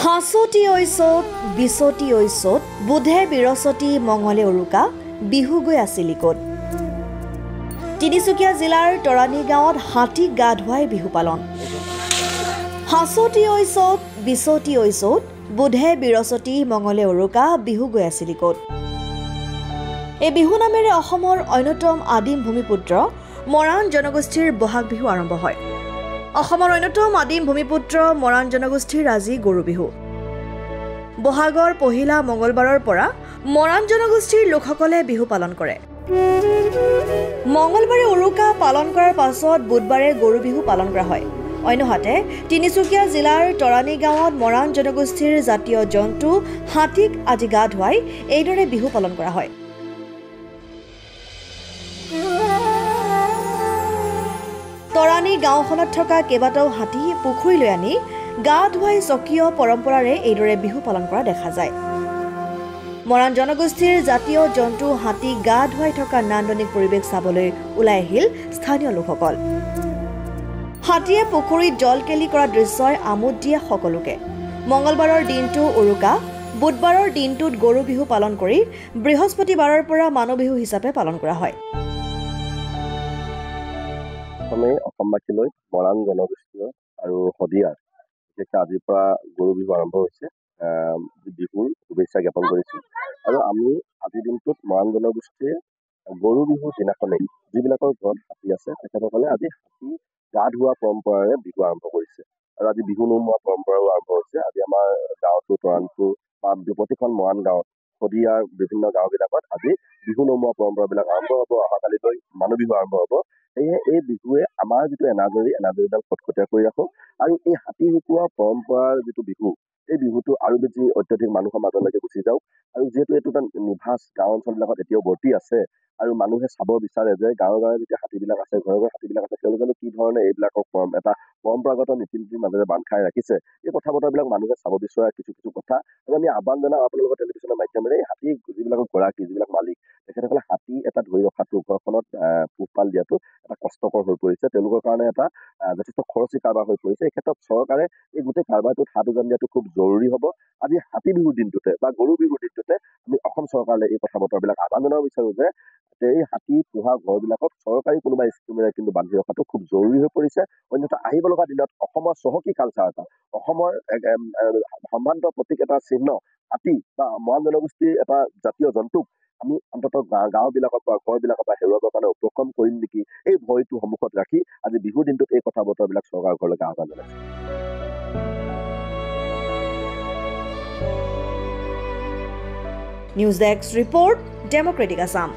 হাঁচতি ঐচত বিচতি ঐচত বুধে বিৰচতি মঙলে উৰুকা বিহু গৈ আছিল ক'ত। তিনিচুকীয়া জিলাৰ তৰাণী গাঁৱত হাতীক গা ধুৱাই বিহু পালন। হাঁচতি ঐচত বিচতি ঐচত বুধে বিৰচতি মঙলে উৰুকা বিহু গৈ আছিল ক'ত। এই বিহু নামেৰে অসমৰ অন্যতম আদিম ভূমিপুত্ৰ মৰাণ জনগোষ্ঠীৰ বহাগ বিহু আৰম্ভ হয়। অসমৰ অন্যতম আদিম ভূমিপুত্ৰ মৰাণ জনগোষ্ঠীৰ আজি গৰু বিহু। বহাগৰ পহিলা মঙলবাৰৰ পৰা মৰাণ জনগোষ্ঠীৰ লোকসকলে বিহু পালন কৰে। মঙলবাৰে উৰুকা পালন কৰাৰ পাছত বুধবাৰে গৰু বিহু পালন কৰা হয়। অন্যহাতে তিনিচুকীয়া জিলাৰ তৰাণী গাঁৱত মৰাণ জনগোষ্ঠীৰ জাতীয় জন্তু হাতীক আজি গা ধুৱাই এইদৰে বিহু পালন কৰা হয়। তৰাণী গাঁওখনত থকা কেইবাটাও হাতী পুখুৰীলৈ আনি গা ধুৱাই স্বকীয় পৰম্পৰাৰে এইদৰে বিহু পালন কৰা দেখা যায়। মৰাণ জনগোষ্ঠীৰ জাতীয় জন্তু হাতীক গা ধুৱাই থকা নান্দনিক পৰিৱেশ চাবলৈ ওলাই আহিল স্থানীয় লোকসকল। হাতীয়ে পুখুৰীত জলকেলি কৰা দৃশ্যই আমোদ দিয়ে সকলোকে। মঙলবাৰৰ দিনটো উৰুকা, বুধবাৰৰ দিনটোত গৰু বিহু পালন কৰি বৃহস্পতিবাৰৰ পৰা মানুহ বিহু হিচাপে পালন কৰা হয়। অসমবাসীলৈ মৰাণ জনগোষ্ঠীয় আৰু শদিয়াৰ বিশেষকৈ আজিৰ পৰা গৰু বিহু আৰম্ভ হৈছে। বিহুৰ শুভেচ্ছা জ্ঞাপন কৰিছোঁ। আৰু আমি আজিৰ দিনটোত মৰাণ জনগোষ্ঠীয়ে গৰু বিহুৰ দিনাখনেই যিবিলাকৰ ঘৰত হাতী আছে তেখেতসকলে আজি হাতী গা ধোৱা পৰম্পৰাৰে বিহু আৰম্ভ কৰিছে। আৰু আজি বিহু নোমোৱা পৰম্পৰাও আৰম্ভ হৈছে। আজি আমাৰ গাঁৱতো তৰাণীটো বা প্ৰতিখন মৰাণ গাঁৱত শদিয়াৰ বিভিন্ন গাঁওবিলাকত আজি বিহু নোমোৱা পৰম্পৰাবিলাক আৰম্ভ হ'ব। অহাকালিলৈ মানুহ বিহু আৰম্ভ হ'ব। সেয়েহে এই বিহুৱে আমাৰ যিটো এনাজৰীডাল খটখটীয়া কৰি ৰাখোঁ। আৰু এই হাতী শিকোৱা পৰম্পৰাৰ যিটো বিহু, এই বিহুটো আৰু বেছি অত্যাধিক মানুহৰ মাজলৈকে গুচি যাওক। আৰু যিহেতু এইটো এটা নিভাঁজ গাঁও অঞ্চলবিলাকত এতিয়াও বৰ্তি আছে আৰু মানুহে চাব বিচাৰে যে গাঁৱে গাঁৱে যেতিয়া হাতীবিলাক আছে, ঘৰে ঘৰে হাতীবিলাক আছে, তেওঁলোকেনো কি ধৰণে এইবিলাকক এটা পৰম্পৰাগত নীতি নীতিৰ মাজেৰে বান্ধ খাই ৰাখিছে। এই কথা বতৰাবিলাক মানুহে চাব বিচৰা কিছু কথা। আৰু আমি আহ্বান জনাওঁ আপোনালোকৰ টেলিভিশ্যনৰ মাধ্যমেৰে এই হাতী যিবিলাকৰ গৰাকী, যিবিলাক মালিক, তেখেতসকলে হাতী এটা ধৰি ৰখাটো, ঘৰখনত পোহপাল দিয়াটো এটা কষ্টকৰ হৈ পৰিছে। তেওঁলোকৰ কাৰণে এটা যথেষ্ট খৰচী কাৰবাৰ হৈ পৰিছে। এই ক্ষেত্ৰত চৰকাৰে এই গোটেই কাৰবাৰটোত হাত উজান দিয়াটো খুব জৰুৰী হ'ব। আজি হাতী বিহুৰ দিনটোতে বা গৰু বিহুৰ দিনটোতে আমি অসম চৰকাৰলৈ এই কথা বতৰাবিলাক আহ্বান জনাব বিচাৰোঁ যে এই হাতী পোহা ঘৰবিলাকত চৰকাৰী কোনোবা স্কিমেৰে কিন্তু বান্ধি ৰখাটো খুব জৰুৰী হৈ পৰিছে। অন্যথা আহিব লগা দিনত অসমৰ চহকী কালচাৰ এটা, অসমৰ সম্ভ্ৰান্ত প্ৰতীক এটা চিহ্ন হাতী বা মৰাণ জনগোষ্ঠীৰ এটা জাতীয় জন্তুক আমি অন্ততঃ গাঁওবিলাকৰ পৰা ঘৰবিলাকৰ পৰা হেৰুৱাবৰ কাৰণে উপক্ৰম কৰিম নেকি, এই ভয়টো সন্মুখত ৰাখি আজি বিহুৰ দিনটোত এই কথা বতৰাবিলাক চৰকাৰৰ ঘৰলৈকে আহ্বান জনাইছোঁ। News desk report, democratic Assam.